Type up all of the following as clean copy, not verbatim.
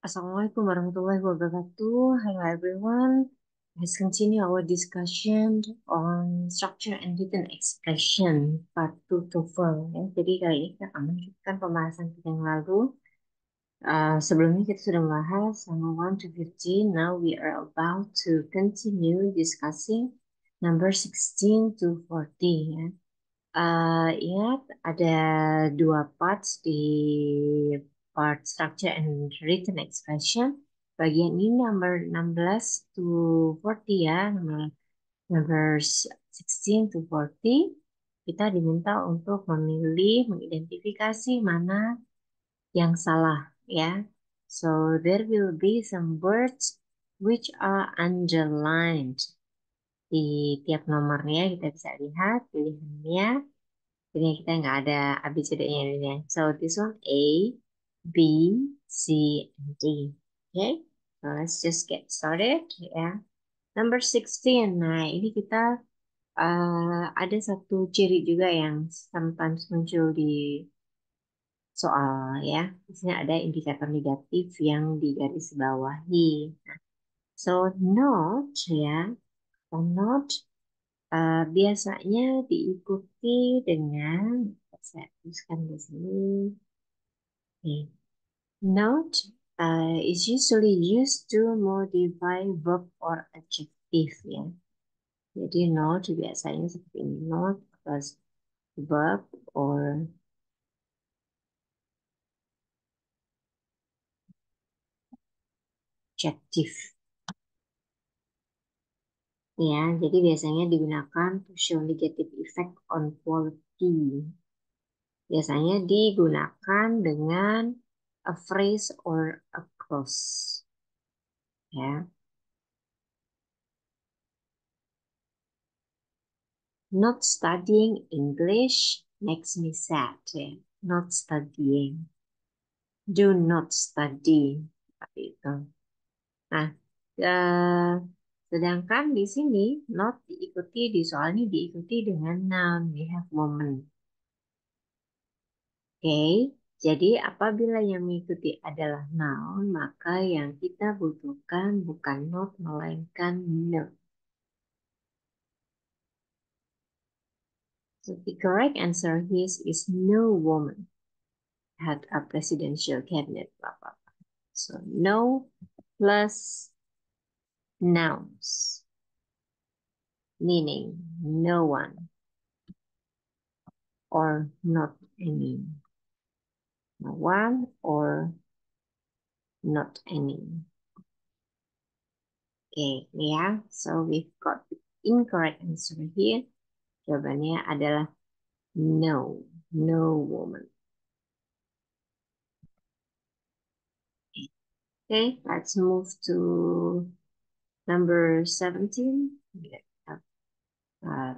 Assalamualaikum warahmatullahi wabarakatuh. Hello everyone. Let's continue our discussion on structure and written expression part 2 TOEFL. Ya. Jadi kali ini kita akan melanjutkan pembahasan kita yang lalu. Sebelumnya kita sudah membahas sama 1 to 15. Now we are about to continue discussing number 16 to 40. Ya. Ingat ada dua parts di part structure and written expression. Bagian ini number 16 to 40 ya, number 16 to 40. Kita diminta untuk memilih, mengidentifikasi mana yang salah ya. So there will be some words which are underlined. Di tiap nomornya kita bisa lihat pilihannya. Jadi kita nggak ada ABCD-nya ini ya. So this one A, B, C, and D. Okay, so let's just get started ya. Number 16. Nah ini kita ada satu ciri juga yang sometimes muncul di soal ya. Di sini ada indikator negatif yang digarisbawahi. So not ya, atau not biasanya diikuti dengan, saya tuliskan di sini. Okay. Note is usually used to modify verb or adjective ya. Jadi note biasanya seperti ini, note plus verb or adjective. Ya, jadi biasanya digunakan to show negative effect on quality. Biasanya digunakan dengan a phrase or a clause. Ya. Not studying English makes me sad. Ya. Not studying. Do not study. Seperti itu. Nah, eh, sedangkan di sini not diikuti di soal ini diikuti dengan noun. We have moment. Oke, jadi apabila yang mengikuti adalah noun, maka yang kita butuhkan bukan not melainkan no. So the correct answer here is no woman had a presidential cabinet. Blah, blah, blah. So no plus nouns, meaning no one or not any. No one or not any. Okay, yeah. So we've got the incorrect answer here. Jawabannya adalah no, no woman. Okay, let's move to number 17. Uh,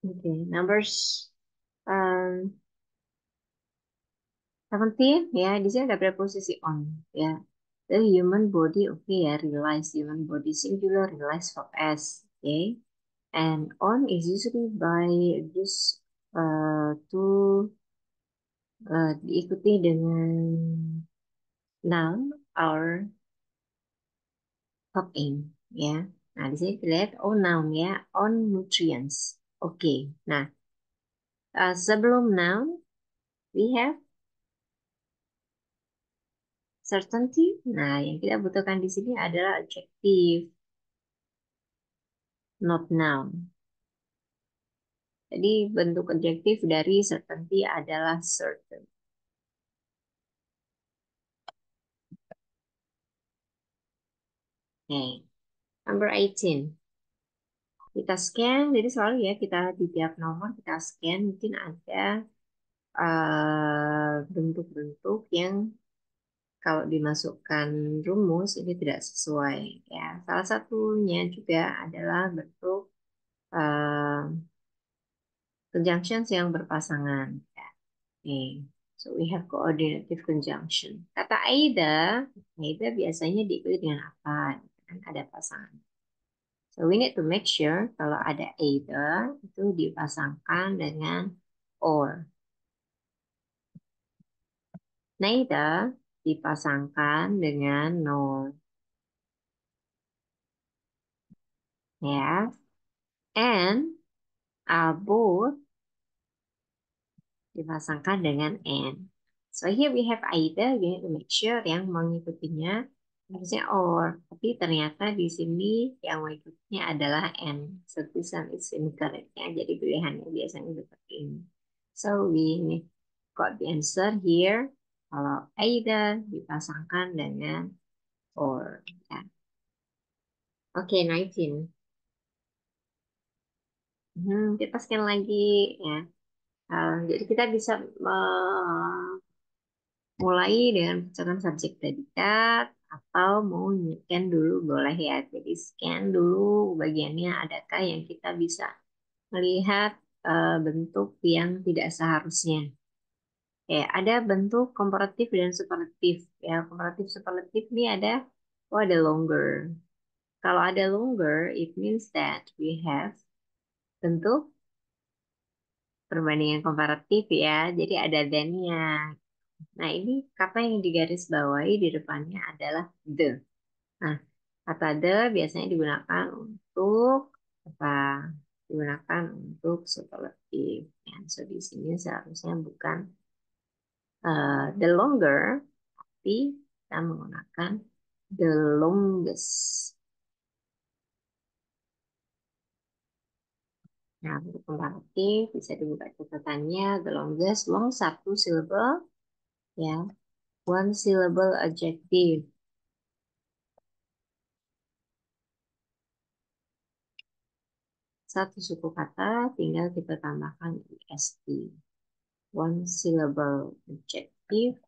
okay, numbers 17 ya, di sini ada preposisi on ya. The human body, okay ya, realize human body singular, realize verb s, okay. And on is usually by just to diikuti dengan noun or verb aim ya. Nah di sini kita lihat on noun ya, on nutrients. Oke. Nah sebelum noun we have certainty. Nah yang kita butuhkan di sini adalah adjective, not noun. Jadi bentuk adjektif dari certainty adalah certain. Okay. Number 18. Kita scan, jadi selalu ya kita di tiap nomor kita scan mungkin ada bentuk-bentuk yang kalau dimasukkan rumus ini tidak sesuai ya. Salah satunya juga adalah bentuk conjunctions yang berpasangan ya. Okay. So we have coordinative conjunction. Kata either biasanya diikuti dengan apa? Kan ada pasangan. So we need to make sure kalau ada either itu dipasangkan dengan or. Neither dipasangkan dengan nor, ya. And are both dipasangkan dengan and. So here we have either, we need to make sure yang mengikutinya harusnya or, tapi ternyata di sini yang mengikutinya adalah and. So this one is incorrect, ya. Jadi pilihannya biasanya seperti ini. So we got the answer here. Kalau either dipasangkan dengan or, ya. Oke, 19. Kita scan lagi, ya. Jadi kita bisa mulai dengan bacaan subjek predikat atau mau scan dulu boleh, ya. Jadi scan dulu bagiannya adakah yang kita bisa melihat bentuk yang tidak seharusnya. Ya, ada bentuk komparatif dan superlatif. Ya, komparatif superlatif ini ada longer. Kalau ada longer, it means that we have bentuk perbandingan komparatif, ya. Jadi ada then-nya. Nah, ini kata yang digaris bawahi di depannya adalah the. Nah, kata the biasanya digunakan untuk apa? Digunakan untuk superlatif. Ya, so di sini seharusnya bukan the longer, tapi kita menggunakan the longest. Nah, untuk komparatif bisa dibuka catatannya the longest, long satu syllable, ya, one syllable adjective. Satu suku kata tinggal kita tambahkan est. One syllable adjective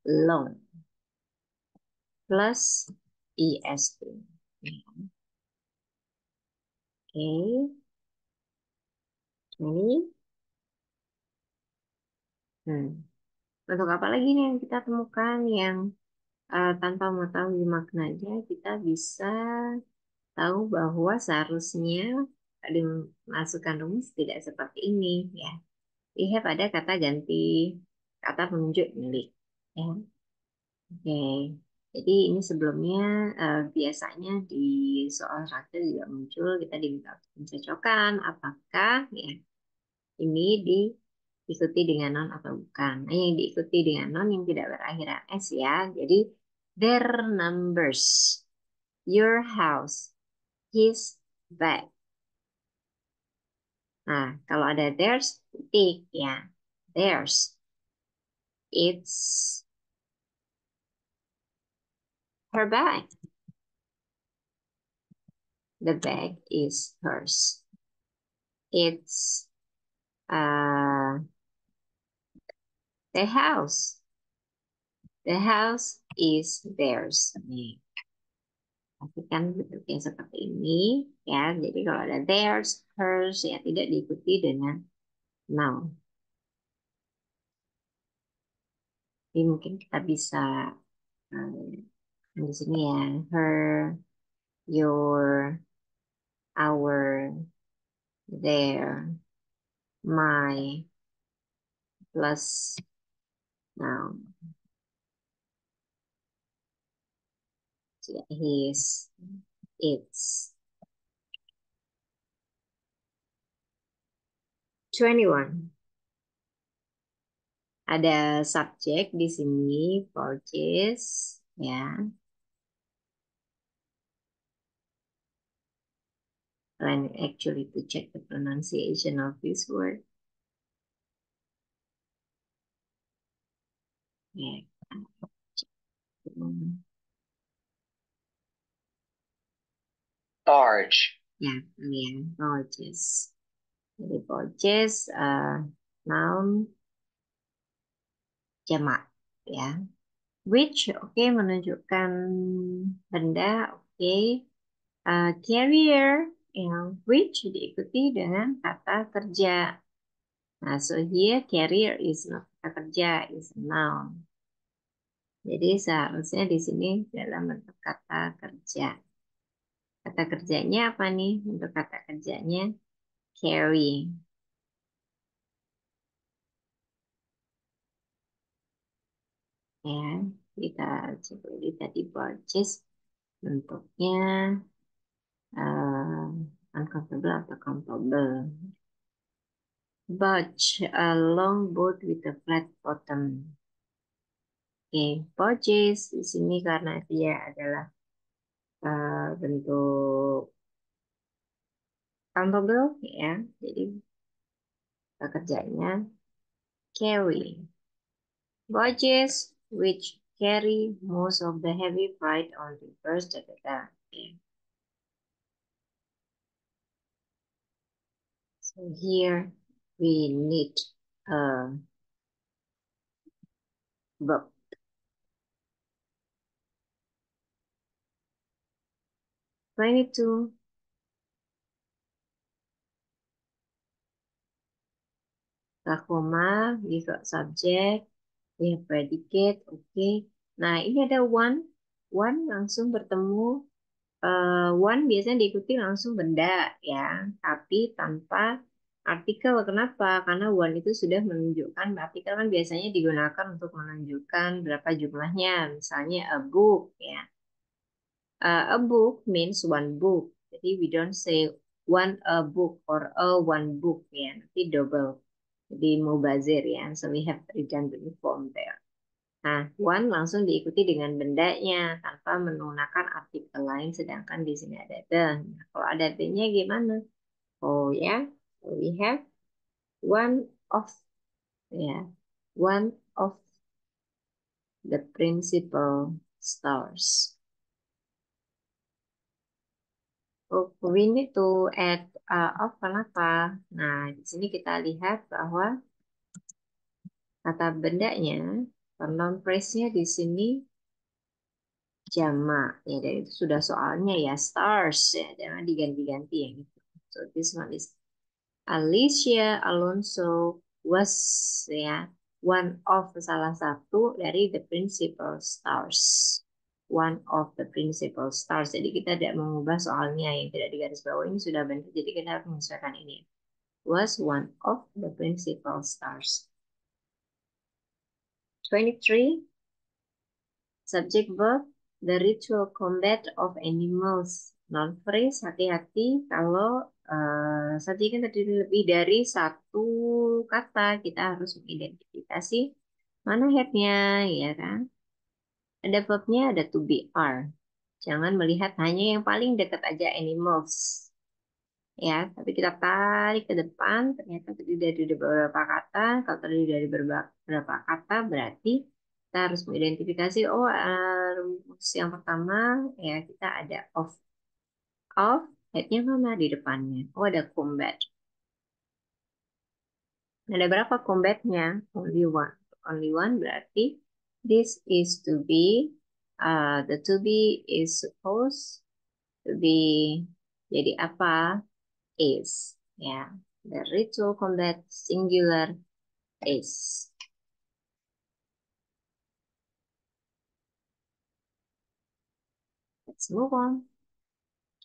long plus est. Oke, ini untuk apa lagi nih yang kita temukan yang tanpa mengetahui maknanya kita bisa tahu bahwa seharusnya dimasukkan rumus tidak seperti ini, ya. Lihat ada kata ganti kata penunjuk milik, ya. Oke, jadi ini sebelumnya biasanya di soal traktir juga muncul, kita diminta untuk mencocokkan apakah, ya, ini diikuti dengan non atau bukan. Nah, yang diikuti dengan non yang tidak berakhiran s, ya. Jadi their numbers, your house, his bag. Nah, kalau ada theirs, titik, ya. Theirs, it's her bag. The bag is hers. It's the house. The house is theirs. Nih, pastikan bentuknya seperti ini, ya. Jadi kalau ada theirs, hers, ya, tidak diikuti dengan noun. Jadi mungkin kita bisa di sini, ya, her, your, our, their, my, plus noun. His, its. 21. Ada subjek di sini, purchase, ya. And actually to check the pronunciation of this word. Ya. Barge. Ya, ini ya, purchase. Jadi purchase, noun jamak, ya. Which, oke, menunjukkan benda, oke. Carrier, yang which diikuti dengan kata kerja. Nah, so here carrier is not kata kerja, is a noun. Jadi seharusnya di sini dalam bentuk kata kerja. Kata kerjanya apa nih? Untuk kata kerjanya carry. Ya, kita coba lihat tadi purchase bentuknya uh, uncountable atau countable. Barge, a long boat with a flat bottom. Oke, purchase di sini karena dia adalah bentuk countable ya, jadi pekerjaannya carry. Barges which carry most of the heavy freight on rivers, da, da, da. Okay. So here we need a verb. 22. Koma, we got subject, we have predicate, oke. Okay. Nah, ini ada one. One langsung bertemu. One biasanya diikuti langsung benda ya, tapi tanpa artikel. Kenapa? Karena one itu sudah menunjukkan, artikel kan biasanya digunakan untuk menunjukkan berapa jumlahnya. Misalnya a book ya. A book means one book. Jadi we don't say one a book or a one book ya, nanti double. Jadi mubazir ya. So we have redundant form there. Nah, one langsung diikuti dengan bendanya tanpa menggunakan artikel lain, sedangkan di sini ada the. Nah, kalau ada the-nya gimana? Oh ya, so we have one of ya, one of the principal stars. Oh, we need to add of kenapa? Nah, di sini kita lihat bahwa kata bendanya, noun phrase-nya di sini jamak ya, dan itu sudah soalnya ya stars ya, jangan diganti-ganti ya gitu. So this one is Alicia Alonso was ya one of salah satu dari the principal stars, one of the principal stars. Jadi kita tidak mengubah soalnya yang tidak digaris bawah ini sudah benar, jadi kita harus menyesuaikan ini, was one of the principal stars. 23. Subject verb, the ritual combat of animals. Non phrase, hati-hati kalau subjek kan terdiri lebih dari satu kata, kita harus mengidentifikasi mana headnya, ya kan? Ada verbnya, ada to be are. Jangan melihat hanya yang paling dekat aja animals. Ya, tapi kita tarik ke depan, ternyata terdiri dari beberapa kata. Kalau terdiri dari beberapa kata, berarti kita harus mengidentifikasi, oh, rumus yang pertama, ya kita ada of, headnya mana di depannya? Oh, ada combat. Ada berapa combatnya? Only one. Only one berarti this is to be, the to be is supposed to be, jadi apa? Is. Ya, the ritual combat singular is. Let's move on.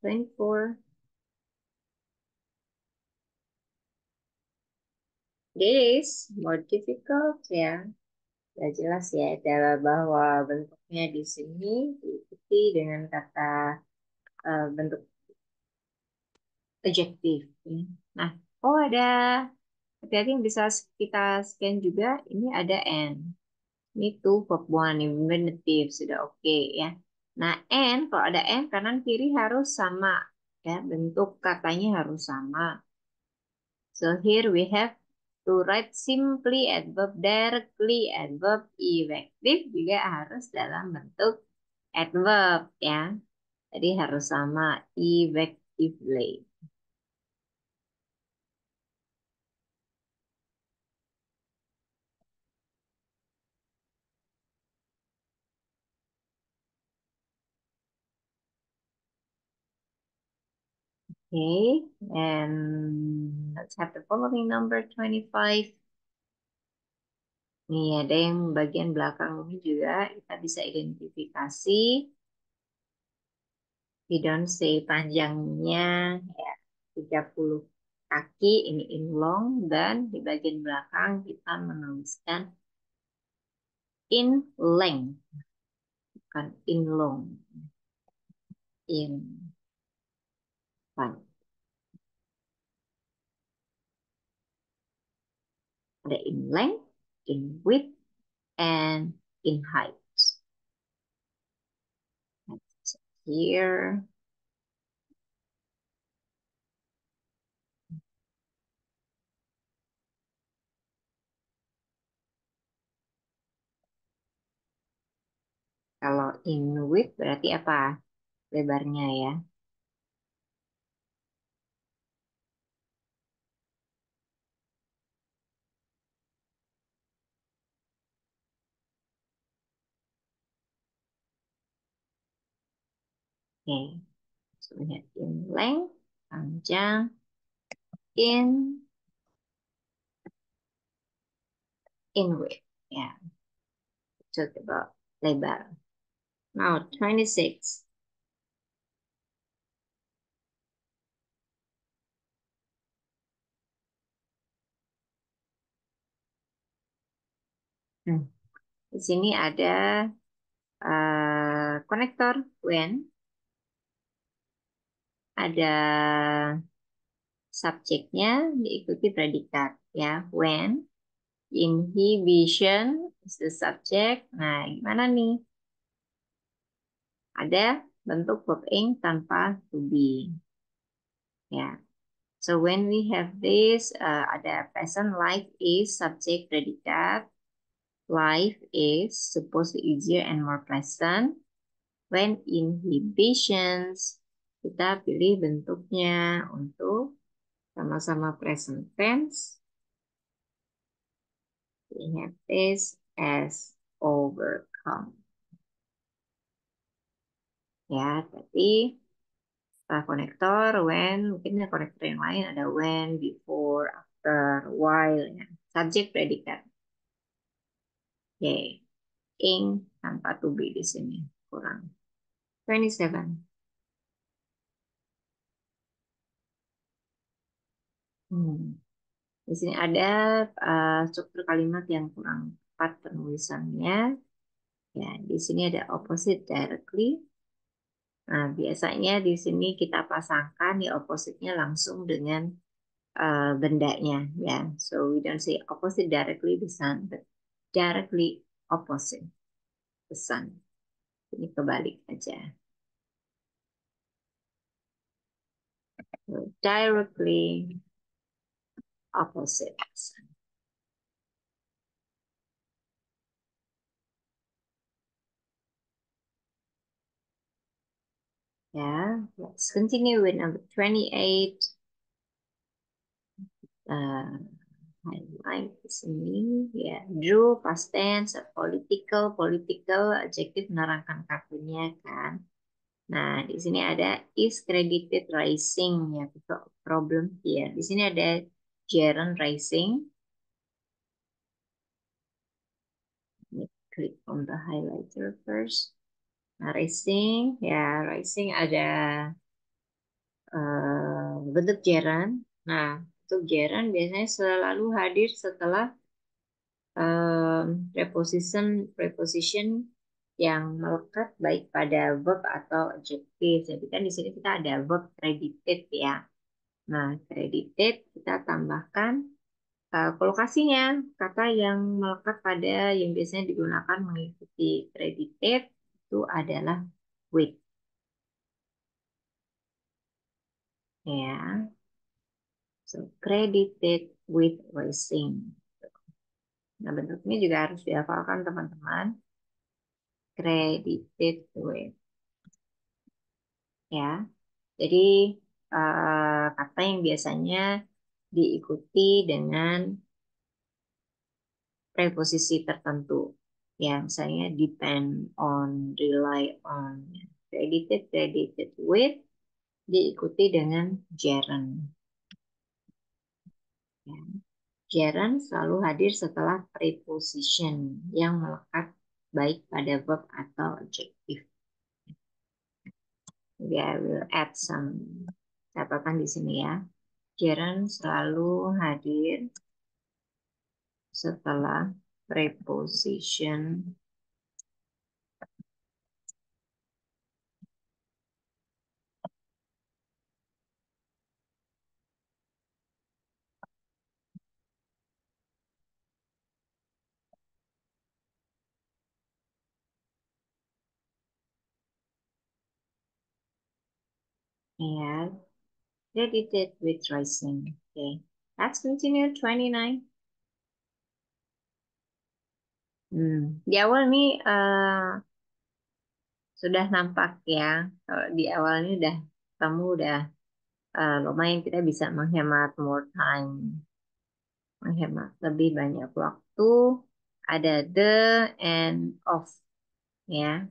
24. This more difficult ya. Sudah jelas ya, adalah bahwa bentuknya di sini diikuti dengan kata bentuk adjektif. Ya. Nah, oh ada, hati-hati yang bisa kita scan juga. Ini ada and. Ini tuh verb one, infinitive sudah oke ya. Nah, and kalau ada and kanan kiri harus sama ya, bentuk katanya harus sama. So here we have to write simply adverb, directly adverb, effective juga harus dalam bentuk adverb ya. Jadi harus sama effectively. Okay, and let's have the following number 25. Nih ada yang bagian belakang ini juga kita bisa identifikasi. We don't say panjangnya ya 30 kaki, ini in long, dan di bagian belakang kita menuliskan in length, bukan in long, in length. Ada in length, in width, and in height. Let's here. Kalau in width berarti apa? Lebarnya ya. Oke, so lihat in length, panjang, in width. Ya, talk about lebar. Now 26. Di sini ada konektor when, ada subjeknya diikuti predikat ya. When inhibition is the subject. Nah, gimana nih? Ada bentuk verb ing tanpa to be ya. So when we have this, ada present life is subject predikat. Life is supposed to easier and more pleasant. When inhibitions, kita pilih bentuknya untuk sama-sama present tense. We have this as overcome. Ya, tapi setelah konektor, when, mungkin ada konektor yang lain, ada when, before, after, while, ya. Subject predikat. Oke, ing tanpa to be di sini kurang. 27. Di sini ada struktur kalimat yang kurang tepat penulisannya. Ya, di sini ada opposite directly. Nah, biasanya di sini kita pasangkan ya opposite-nya langsung dengan bendanya ya. So we don't say opposite directly the sun, but directly opposite the sun. Ini kebalik aja. So, directly opposite the sun. Ya, let's continue with number 28. Highlight di sini ya. Drew past tense, political adjektif menerangkan kartunya kan. Nah, di sini ada is credited rising ya, problem here. Di sini ada Jaren rising. Click on the highlighter first. Nah, rising ya, rising ada bentuk Jaren. Nah, bentuk Jaren biasanya selalu hadir setelah preposition yang melekat baik pada verb atau adjektif. Jadi kan di sini kita ada verb credited ya. Nah, credited kita tambahkan kolokasinya, kata yang melekat pada yang biasanya digunakan mengikuti credited itu adalah with. Ya. So, credited with rising. Nah, bentuknya juga harus dihafalkan teman-teman. Credited with. Ya. Jadi kata yang biasanya diikuti dengan preposisi tertentu. Ya, misalnya depend on, rely on, credited with, diikuti dengan gerund. Ya. Gerund selalu hadir setelah preposition yang melekat baik pada verb atau adjective. Jadi I will add some catatan di sini ya. Gerund selalu hadir setelah preposition and credited with rising. Okay, let's continue 29. Di awal nih sudah nampak ya. Kalau di awal ini udah kamu udah lumayan kita bisa menghemat more time, menghemat lebih banyak waktu. Ada the and of ya.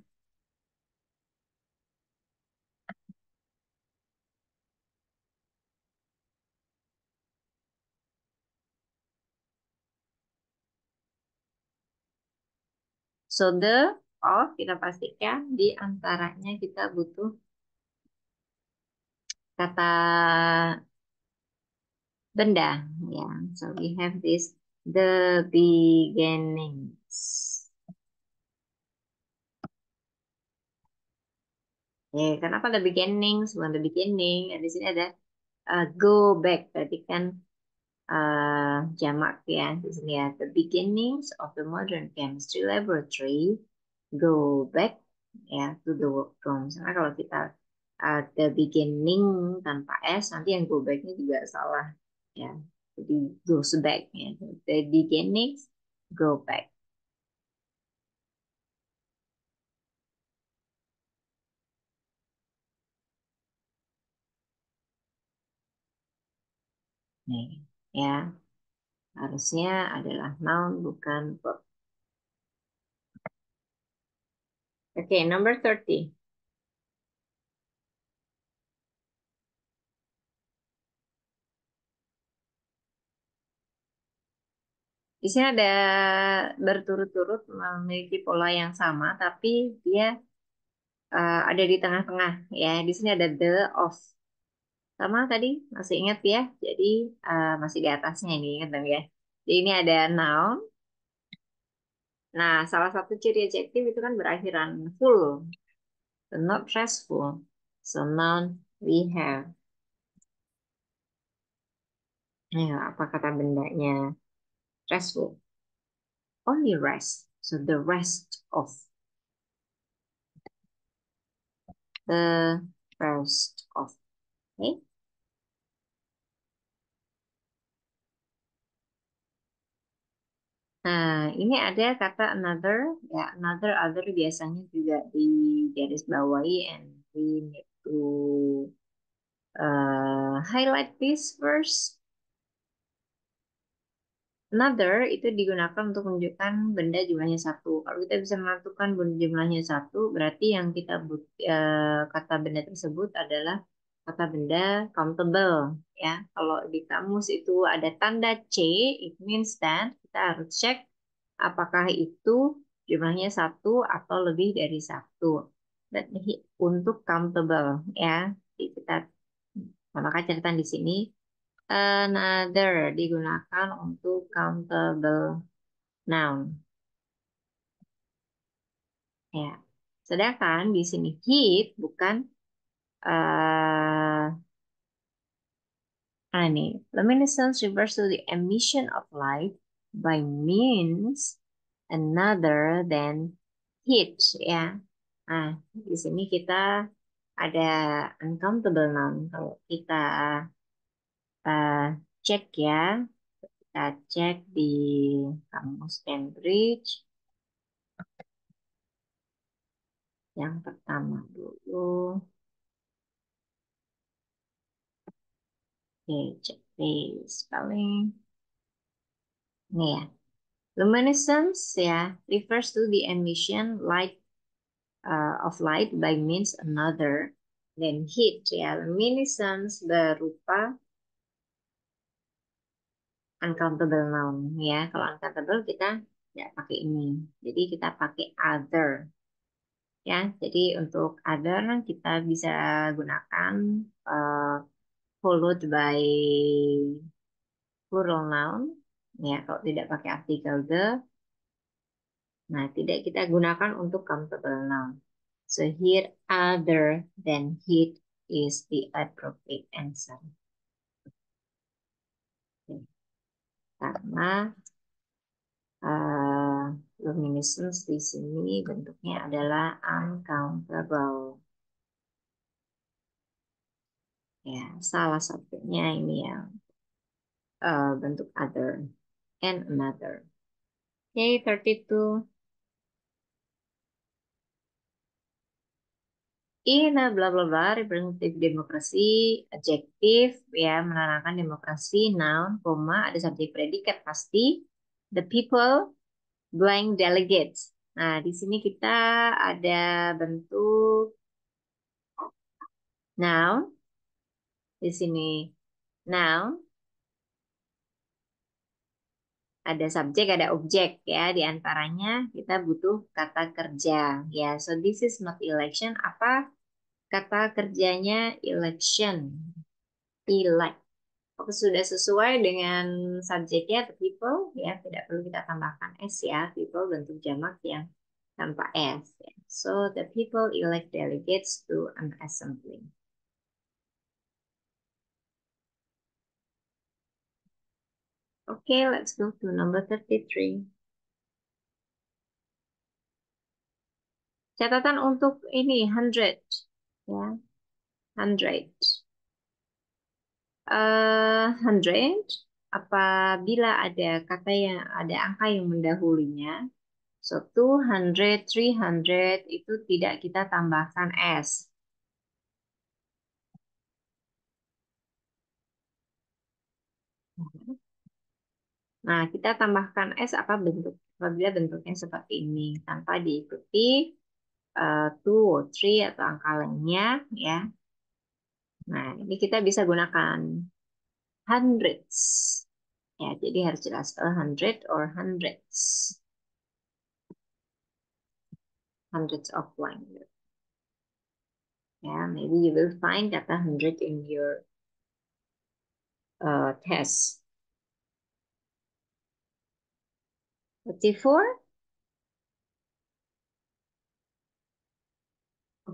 So the of kita pastikan di antaranya kita butuh kata benda ya. So we have this the beginnings. Kenapa the beginnings bukan the beginning? Di sini ada go back berarti kan jamak ya di sini ya. The beginnings of the modern chemistry laboratory go back ya to the workrooms. Karena kalau kita the beginning tanpa s nanti yang go backnya juga salah ya. Jadi goes back ya. The beginnings go back. Nih ya harusnya adalah noun bukan verb. Oke, number 30. Di sini ada berturut-turut memiliki pola yang sama, tapi dia ada di tengah-tengah ya. Di sini ada the of. Sama tadi masih ingat ya. Jadi masih di atasnya ini ingat dong ya. Jadi ini ada noun. Nah, salah satu ciri adjektif itu kan berakhiran full, not restful. So noun we have. Nah, apa kata bendanya? Restful. Only rest. So the rest of. The rest of. Okay. Nah, ini ada kata another, ya another, other biasanya juga di garis bawahi and we need to highlight this first. Another itu digunakan untuk menunjukkan benda jumlahnya satu. Kalau kita bisa menentukan benda jumlahnya satu, berarti yang kita kata benda tersebut adalah kata benda countable. Ya, kalau di kamus itu ada tanda C, it means that kita harus cek apakah itu jumlahnya satu atau lebih dari satu. Dan untuk countable, ya, jadi kita maka catatan di sini. Another digunakan untuk countable noun. Ya. Sedangkan di sini heat bukan ini. Luminescence refers to the emission of light by means another than heat ya. Nah, di sini kita ada uncountable noun. Kalau kita uh, cek ya, kita cek di kamus Cambridge. Yang pertama dulu. Oke, cek di spelling. Ini ya. Luminescence ya refers to the emission light of light by means another than heat ya. Luminescence berupa uncountable noun ya. Kalau uncountable kita nggak pakai ini. Jadi kita pakai other ya. Jadi untuk other kita bisa gunakan followed by plural noun ya kalau tidak pakai artikel the Nah, tidak kita gunakan untuk countable noun. So here other than heat is the appropriate answer. Oke. Karena uh, luminescence di sini bentuknya adalah uncountable. Ya, salah satunya ini yang bentuk other and another. Okay, 32. In a bla bla bla representative demokrasi adjektif ya menerangkan demokrasi noun koma ada subjek predikat pasti the people blank delegates. Nah, di sini kita ada bentuk noun di sini noun ada subjek ada objek ya di antaranya kita butuh kata kerja ya so this is not election apa kata kerjanya election elect. Oke, sudah sesuai dengan subjeknya the people ya tidak perlu kita tambahkan s ya people bentuk jamak yang tanpa s ya. So the people elect delegates to an assembly. Okay, let's go to number 33. Catatan untuk ini 100 ya 100. 100 apabila ada kata yang ada angka yang mendahulunya. So 200, 300 itu tidak kita tambahkan S. Nah, kita tambahkan S apa bentuk? Apabila bentuknya seperti ini tanpa diikuti two or three atau angka lainnya ya. Nah, ini kita bisa gunakan hundreds. Ya, jadi harus jelas a hundred or hundreds. Hundreds of one. Yeah, maybe you will find kata hundred in your test. 34.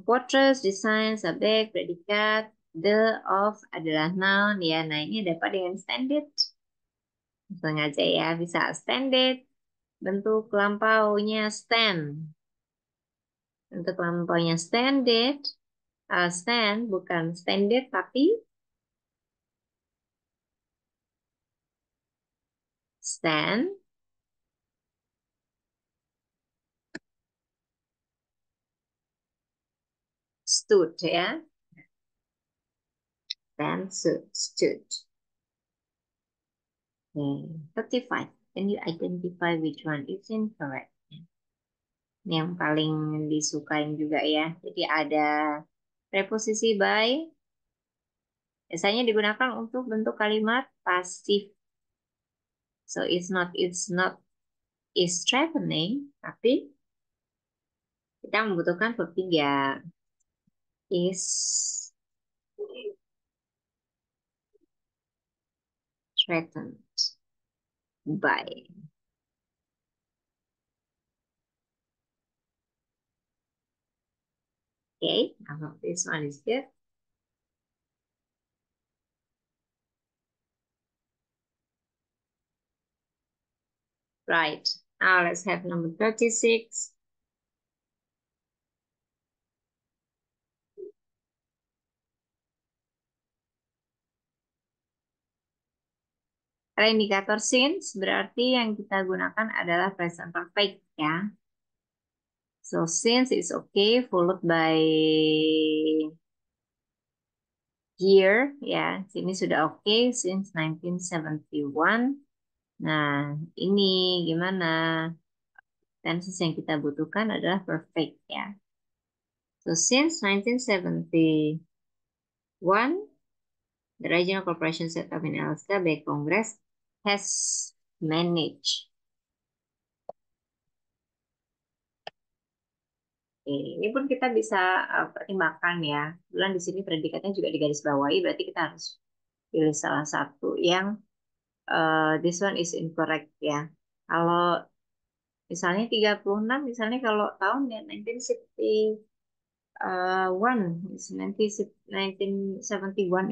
Portraits, design, subjek, predikat, the, of adalah noun ya. Nah, ini dapat dengan standard. Langsung aja ya, bisa standard. Bentuk lampaunya stand. Bentuk lampaunya standard. Stand bukan standard tapi stand. Stood ya. Stand, stood. Okay. 35. Can you identify which one is incorrect? Ini yang paling disukain juga ya. Jadi ada preposisi by. Biasanya digunakan untuk bentuk kalimat pasif. So it's not is threatening, tapi kita membutuhkan verb 3. Is threatened by. Okay, I hope this one is good. Right. Now let's have number 36. Ada indikator since berarti yang kita gunakan adalah present perfect ya. So since is okay followed by year ya. Sini sudah okay since 1971. Nah, ini gimana? Tenses yang kita butuhkan adalah perfect ya. So since 1971, the Regional Corporation set up in Alaska by Congress has managed. Oke, ini pun kita bisa pertimbangkan ya. Kebetulan di sini predikatnya juga digarisbawahi, berarti kita harus pilih salah satu yang this one is incorrect ya. Kalau Misalnya 36, misalnya kalau tahun 1971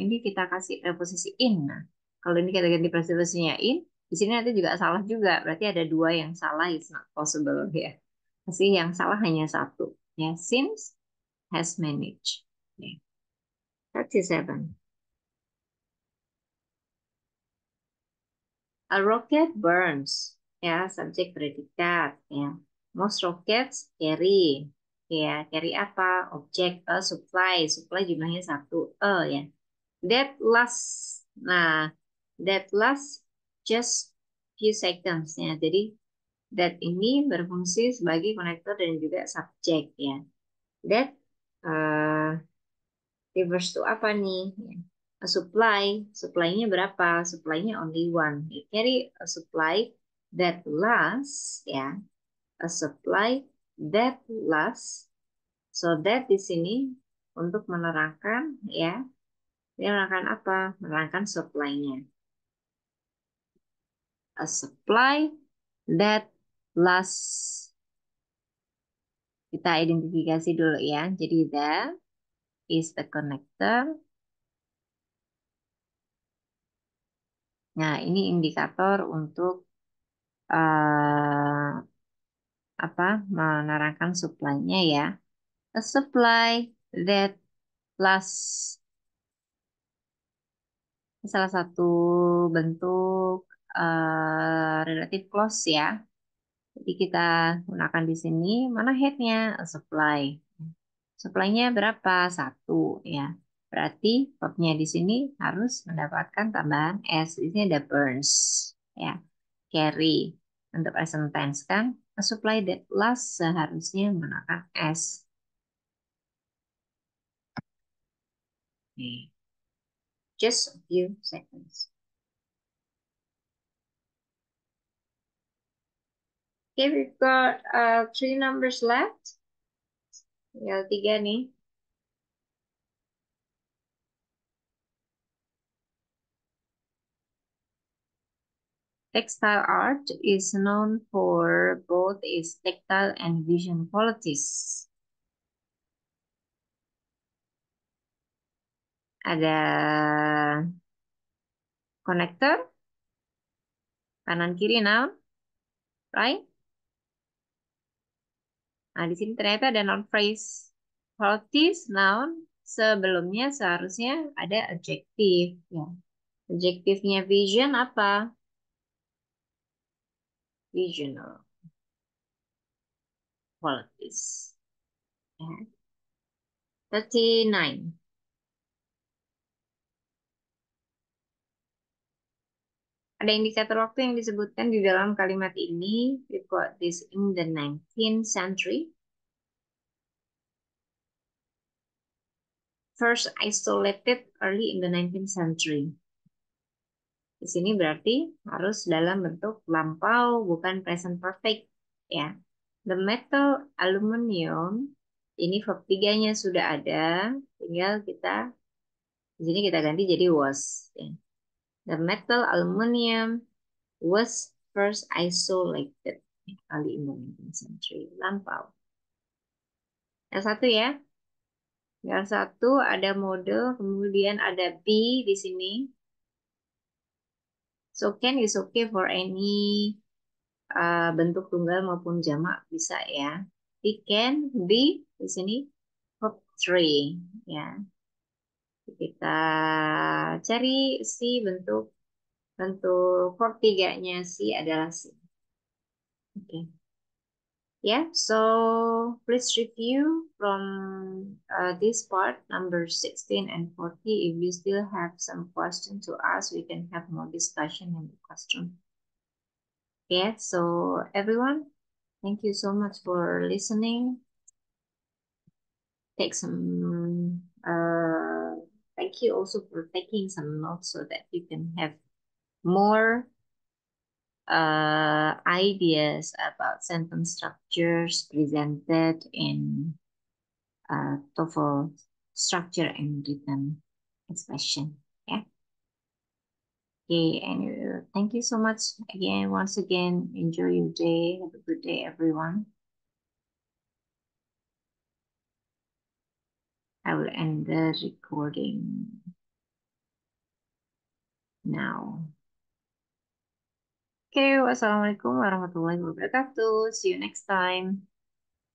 ini kita kasih preposisi in. Nah, kalau ini kita ganti preposisinya in, di sini nanti juga salah juga. Berarti ada dua yang salah, it's not possible ya. Pasti yang salah hanya satu. Ya, since has managed. Ya. 37. A rocket burns. Ya, subjek predikat. Ya. Most rockets carry. Ya, carry apa? Objek, supply. Supply jumlahnya satu. Ya. That lasts. Nah, that lasts just few seconds. Ya. Jadi, that ini berfungsi sebagai konektor dan juga subjek. Ya. That refers to apa nih? Ya. A supply, supply-nya berapa? Supply-nya only one. You carry a supply that lasts, ya. A supply that lasts. So that di sini untuk menerangkan, ya. Ini menerangkan apa? Menerangkan supply-nya. A supply that lasts. Kita identifikasi dulu ya. Jadi that is the connector. Nah, ini indikator untuk apa menerangkan supply-nya ya. A supply that lasts, salah satu bentuk relative clause ya. Jadi kita gunakan di sini mana head-nya? A supply. Supply-nya berapa? Satu ya. Berarti verb-nya di sini harus mendapatkan tambahan S. Di sini ada burns ya. Carry. Untuk present tense kan, a supply that lasts seharusnya menggunakan S. Oke. Just a few seconds. Okay, we've got three numbers left. Tinggal tiga nih. Textile art is known for both its tactile and vision qualities. Ada connector, kanan kiri noun, right? Nah, di sini ternyata ada noun phrase. Qualities, noun, sebelumnya seharusnya ada adjektif. Ya. Adjektifnya vision apa? Visional qualities. Ya. 39. Ada indikator waktu yang disebutkan di dalam kalimat ini. We got this in the 19th century. First isolated early in the 19th century. Di sini berarti harus dalam bentuk lampau, bukan present perfect. Ya. The metal aluminium, ini verb 3-nya sudah ada. Tinggal kita, di sini kita ganti jadi was. Ya. The metal aluminium was first isolated early in the 19th century. Lampau. Yang satu ya. Yang satu ada mode, kemudian ada be di sini. So can is okay for any bentuk tunggal maupun jamak bisa ya. It can be di sini verb 3 ya. Kita cari si bentuk verb 3-nya si adalah si. Oke. Okay. Yeah, so please review from this part, number 16 and 40. If you still have some question to ask, we can have more discussion in the classroom. Yeah, so everyone, thank you so much for listening. Take some, thank you also for taking some notes so that you can have more ideas about sentence structures presented in TOEFL structure and written expression. Yeah. Okay, anyway, thank you so much again. Once again, enjoy your day. Have a good day, everyone. I will end the recording now. Okay, wassalamualaikum warahmatullahi wabarakatuh. See you next time.